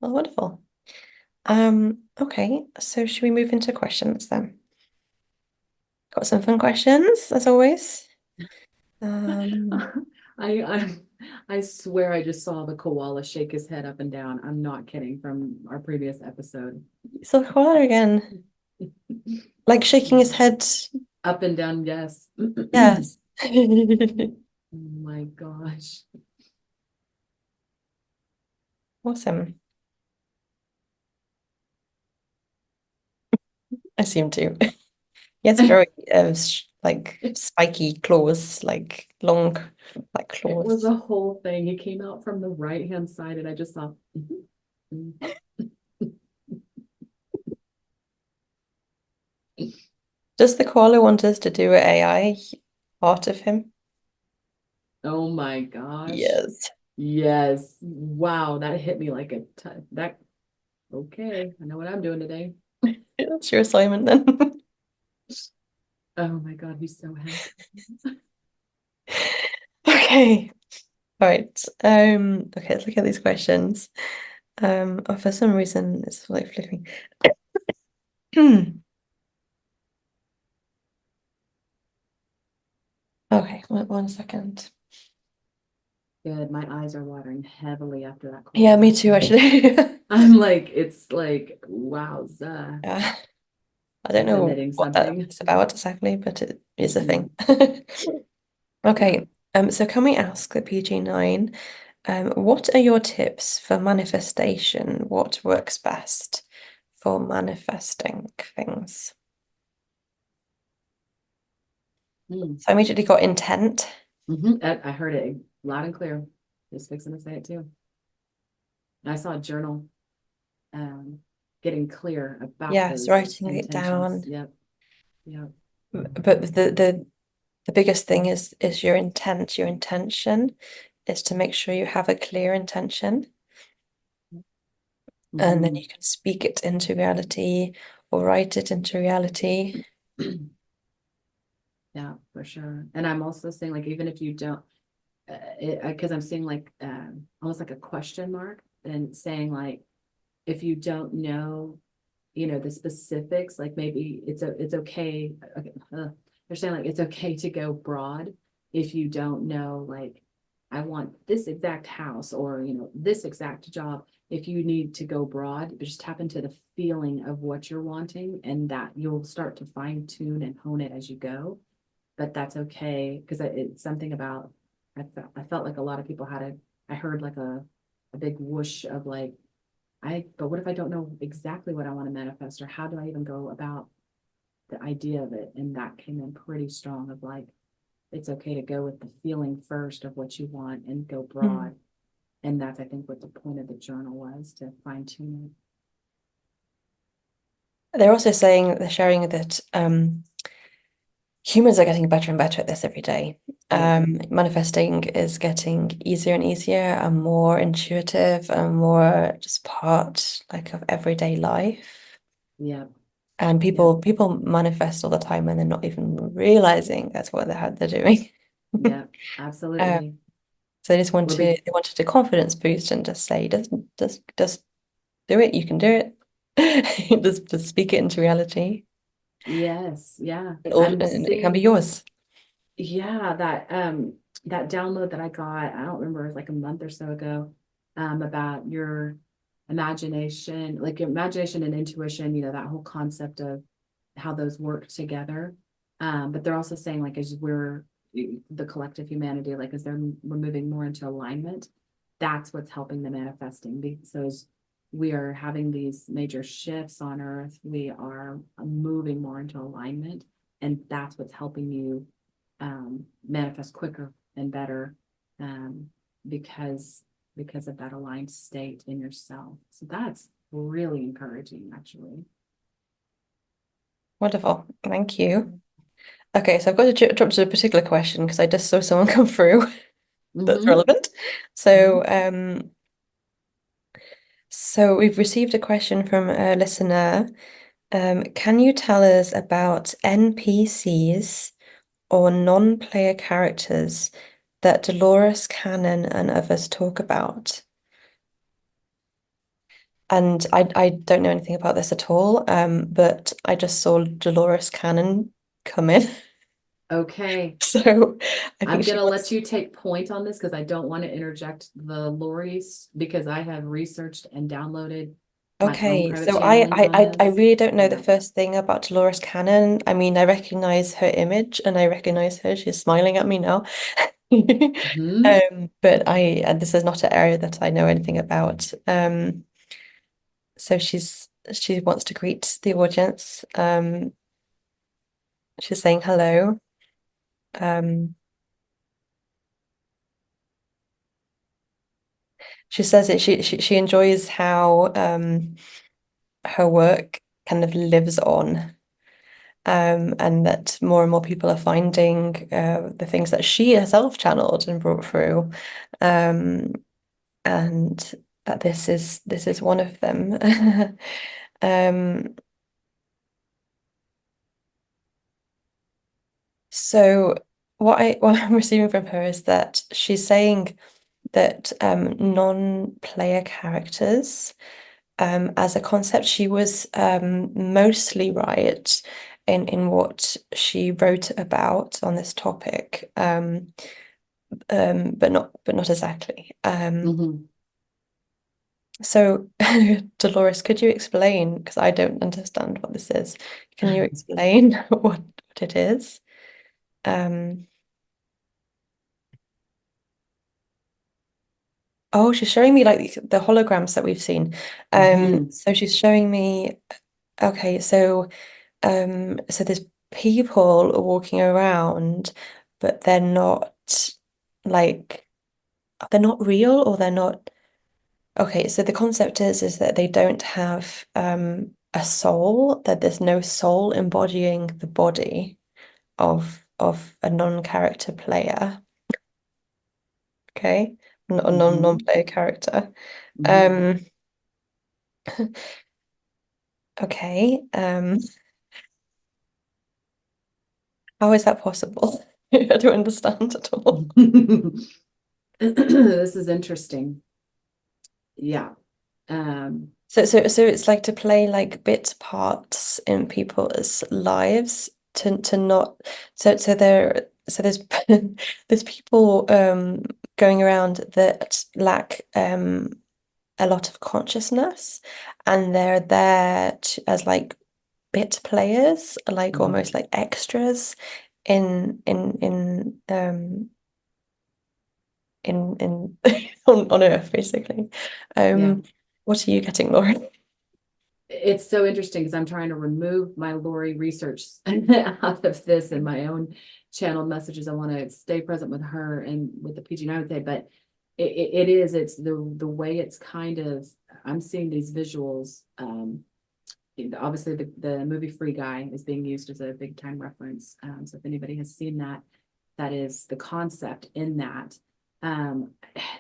Well, wonderful. Okay, so should we move into questions then? Got some fun questions, as always. Um, I I swear I just saw the koala shake his head up and down. I'm not kidding from our previous episode. so koala again, like shaking his head. Up and down, yes. Yes. Oh my gosh. Awesome. I seem to. He has very like spiky claws, like long, like It was claws. a whole thing. He came out from the right-hand side and I just saw. Does the koala want us to do an AI part of him? Oh my gosh. Yes. Yes. Wow, that hit me like a ton. That okay. I know what I'm doing today. That's your assignment then. Oh my God, he's so happy. Okay. All right. Okay, let's look at these questions. Oh, for some reason it's like flipping. Okay, one second. Good. My eyes are watering heavily after that Yeah, me call. too, actually. I'm like, it's like, wowza. Yeah. I don't It's know emitting what that something. is about exactly, but it is a Mm-mm. thing. Yeah. Okay, so can we ask the PG9, what are your tips for manifestation? What works best for manifesting things? Mm. So I immediately got intent. I heard it loud and clear. Just fixing to say it too. And I saw a journal getting clear about Yes, those writing it intentions. down. Yep. Yep. But the biggest thing is your intent. Your intention is to make sure you have a clear intention, and then Mm-hmm. you can speak it into reality or write it into reality. Yeah, for sure. And I'm also saying, like, even if you don't, because I'm seeing like almost like a question mark and saying like, if you don't know, the specifics, like maybe it's okay. Okay, they're saying like it's okay to go broad if you don't know, like, I want this exact house or this exact job. If you need to go broad, just tap into the feeling of what you're wanting, and that you'll start to fine tune and hone it as you go. But that's okay because it's something about I felt like a lot of people had I heard like a big whoosh of like but what if I don't know exactly what I want to manifest, or how do I even go about the idea of it? And that came in pretty strong of like, it's okay to go with the feeling first of what you want and go Hmm. broad. And that's, I think, what the point of the journal was, to fine tune They're also saying they're sharing that humans are getting better and better at this every day. it. Yep. Manifesting is getting easier and easier and more intuitive and more just part like of everyday life. Yep. And Yep. people manifest all the time and they're not even realizing that's what they're doing. Yep. Um, Absolutely. so they just We're be they wanted a confidence boost and just say, just do it, you can do it. Just speak it into reality. Yes. Yeah. I'm And it can be seeing, yours. yeah, that download that I got, I don't remember, it was like a month or so ago, about your imagination, like your imagination and intuition, that whole concept of how those work together. But they're also saying, like, as we're the collective humanity, like as we're moving more into alignment, that's what's helping the manifesting. So as we are having these major shifts on Earth, we are moving more into alignment, and that's what's helping you manifest quicker and better, um, because of that aligned state in yourself. So that's really encouraging, actually. Wonderful. Thank you. Okay, so I've got to jump to a particular question because I just saw someone come through that's Mm-hmm. relevant. Mm-hmm. So, so we've received a question from a listener. Can you tell us about NPCs or non-player characters that Dolores Cannon and others talk about? And I don't know anything about this at all, but I just saw Dolores Cannon come in. Okay. So I I'm think she gonna let wants. you take point on this because I don't want to interject the Lori's because I have researched and downloaded my own Okay, private so I, channelings I on I I this. really don't know the Yeah. first thing about Dolores Cannon. I mean, I recognize her image and I recognize her. She's smiling at me now. Hmm. But this is not an area that I know anything about. So she wants to greet the audience. She's saying hello. Um, she says that she enjoys how her work kind of lives on. And that more and more people are finding the things that she herself channeled and brought through, um, and that this is one of them. Um, so what I'm receiving from her is that she's saying that non-player characters, as a concept, she was mostly right in what she wrote about on this topic, but not exactly. Hmm. So Dolores, could you explain? Because I don't understand what this is. Can you explain what it is? Um, oh, she's showing me like the holograms that we've seen. Hmm. So she's showing me. Okay, so there's people walking around, but like they're not real or they're not. Okay, so the concept is that they don't have a soul, that there's no soul embodying the body of a non-character player. Okay, a Hmm. non-player character. Hmm. Um, okay. How is that possible? I don't understand at all. This is interesting. Yeah. Um, So it's like to play like bit parts in people's lives to not so there's there's people going around that lack a lot of consciousness, and they're there as like bit players, like mhm. almost like extras in on Earth basically. Yeah. Um what are you getting, Laura? It's so interesting because I'm trying to remove my Lori research out of this and my own channel messages. I want to stay present with her and with the PG9 would say, but it's the way it's kind of, I'm seeing these visuals. Obviously the movie Free Guy is being used as a big time reference. So if anybody has seen that, that is the concept in that. Um,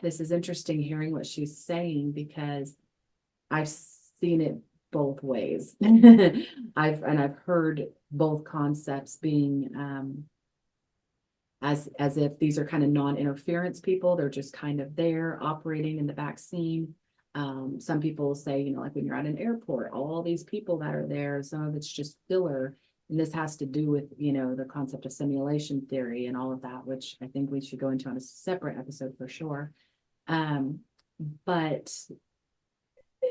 this is interesting hearing what she's saying because I've seen it both ways. I've heard both concepts being as if these are kind of non-interference people. They're just kind of there operating in the back scene. Some people say, like when you're at an airport, all these people that are there, some of it's just filler. And this has to do with, the concept of simulation theory and all of that, which I think we should go into on a separate episode for sure. Um, but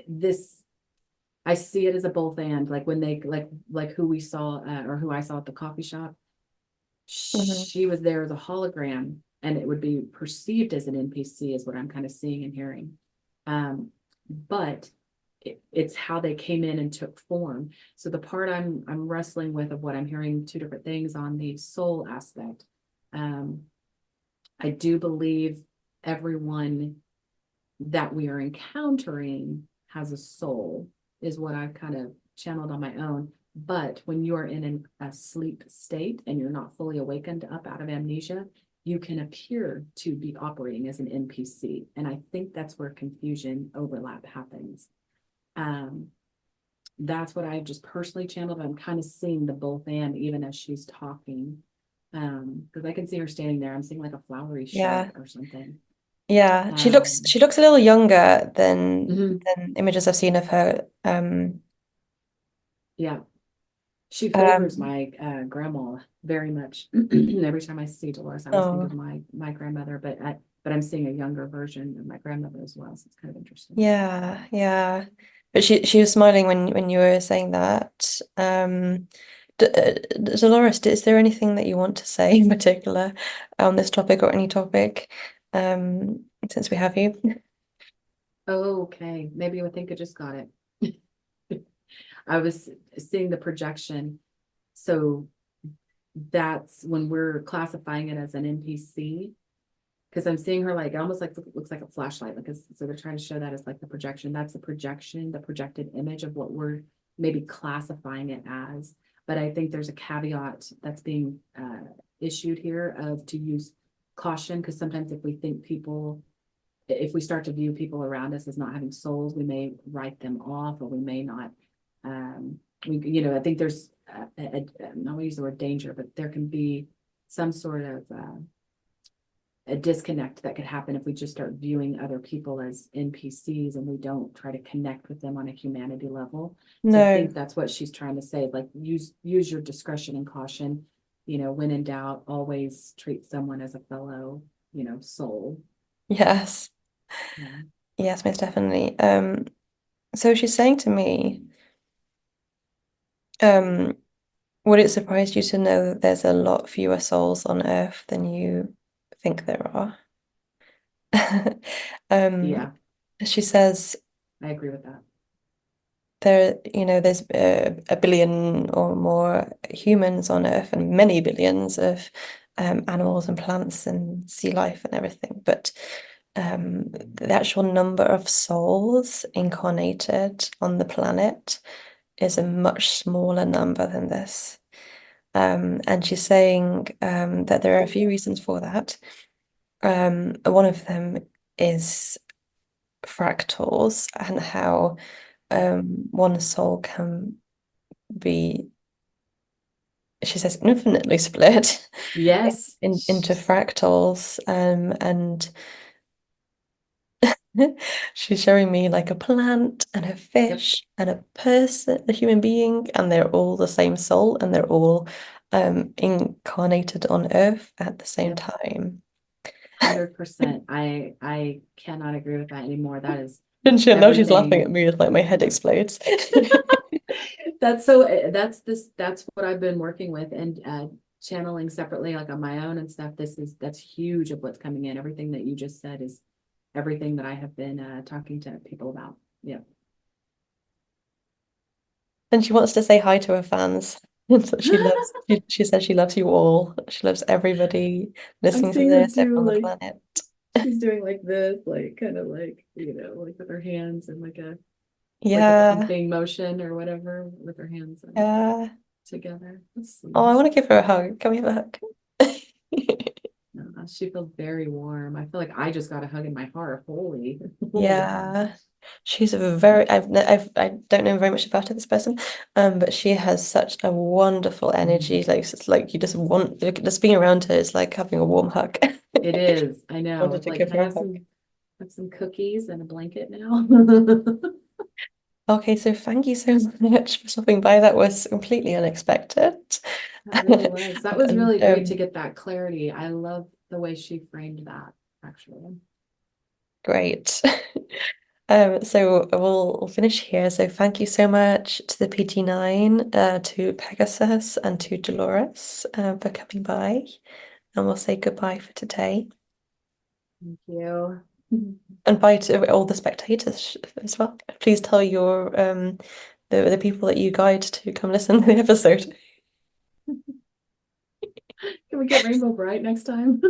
this I see it as a both and, like when they like who we saw or who I saw at the coffee shop. Mhm. She was there as a hologram, and it would be perceived as an NPC, is what I'm kind of seeing and hearing. But it's how they came in and took form. So the part I'm wrestling with of what I'm hearing two different things on the soul aspect. Um, I do believe everyone that we are encountering has a soul, is what I've kind of channeled on my own. But when you are in a sleep state and you're not fully awakened up out of amnesia, you can appear to be operating as an NPC. And I think that's where confusion overlap happens. Um, that's what I've just personally channeled. I'm kind of seeing the both and even as she's talking. Because I can see her standing there. I'm seeing like a flowery shed Yeah. or something. Yeah, she looks a little younger Mhm. than images I've seen of her. Yeah, she favors Um, my grandma very much. Every time I see Dolores, I always think oh, of my grandmother, but I'm seeing a younger version of my grandmother as well, so it's kind of interesting. yeah, yeah. But she was smiling when you were saying that. D Dolores, is there anything that you want to say in particular on this topic or any topic? Since we have you. Okay, maybe you would think I just got it. I was seeing the projection. So that's when we're classifying it as an NPC. Because I'm seeing her like, it almost like looks like a flashlight. Like, so they're trying to show that as like the projection. That's the projection, the projected image of what we're maybe classifying it as. But I think there's a caveat that's being issued here of to use caution, because sometimes if we start to view people around us as not having souls, we may write them off, or we may not. I think there's I'm not going to use the word danger, but there can be some sort of a disconnect that could happen if we just start viewing other people as NPCs and we don't try to connect with them on a humanity level. So I think No. that's what she's trying to say. Like, use your discretion and caution. When in doubt, always treat someone as a fellow, soul. Yes. Yeah. Yes, most definitely. So she's saying to me, um, would it surprise you to know that there's a lot fewer souls on Earth than you think there are? Um, Yeah, she says I agree with that. there's a billion or more humans on Earth and many billions of animals and plants and sea life and everything. But the actual number of souls incarnated on the planet is a much smaller number than this. And she's saying that there are a few reasons for that. One of them is fractals and how one soul can be, she says, infinitely split Yes. into fractals. And she's showing me like a plant and a Yep. fish and a person, a human being, and they're all the same soul and they're all incarnated on Earth at the same Yep. time. 100%. I cannot agree with that anymore. That is And now she's laughing at everything. me, it's like my head explodes. That's what I've been working with and channeling separately, like on my own and stuff. That's huge of what's coming in. Everything that you just said is everything that I have been talking to people about. Yeah. And she wants to say hi to her fans. So she says she loves you all. She loves everybody I'm listening to seeing her this, do everyone on the like planet. she's doing like this, like kind of like, like with her hands and like a Yeah, pumping motion or whatever with her hands yeah. together. That's Oh, I sweet. want to give her a hug. Can we have a hug? She feels very warm. I feel like I just got a hug in my heart. Holy, holy. Yeah. She's I don't know very much about her, this person, but she has such a wonderful energy. Like it's like you just want just being around her is like having a warm hug. It is. I know. Wanted It's to like, give can I her a hug. have some cookies and a blanket now? Okay, so thank you so much for stopping by. That was completely unexpected. That really was. That was And really great to get that clarity. I love the way she framed that, actually. great. So we'll finish here. So thank you so much to the PT9, to Pegasus, and to Dolores for coming by. And we'll say goodbye for today. Thank you. And bye to all the spectators as well. Please tell your the people that you guide to come listen to the episode. Can we get Rainbow Bright next time?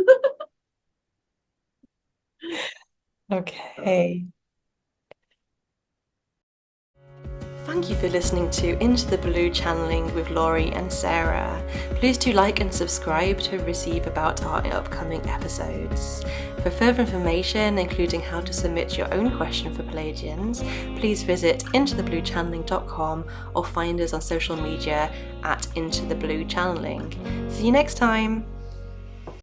Okay. Thank you for listening to Into the Blue channeling with Laurie and Sarah. Please do like and subscribe to receive about our upcoming episodes. For further information, including how to submit your own question for Pleiadians, please visit intothebluechanneling.com or find us on social media at Into the Blue Channeling. See you next time!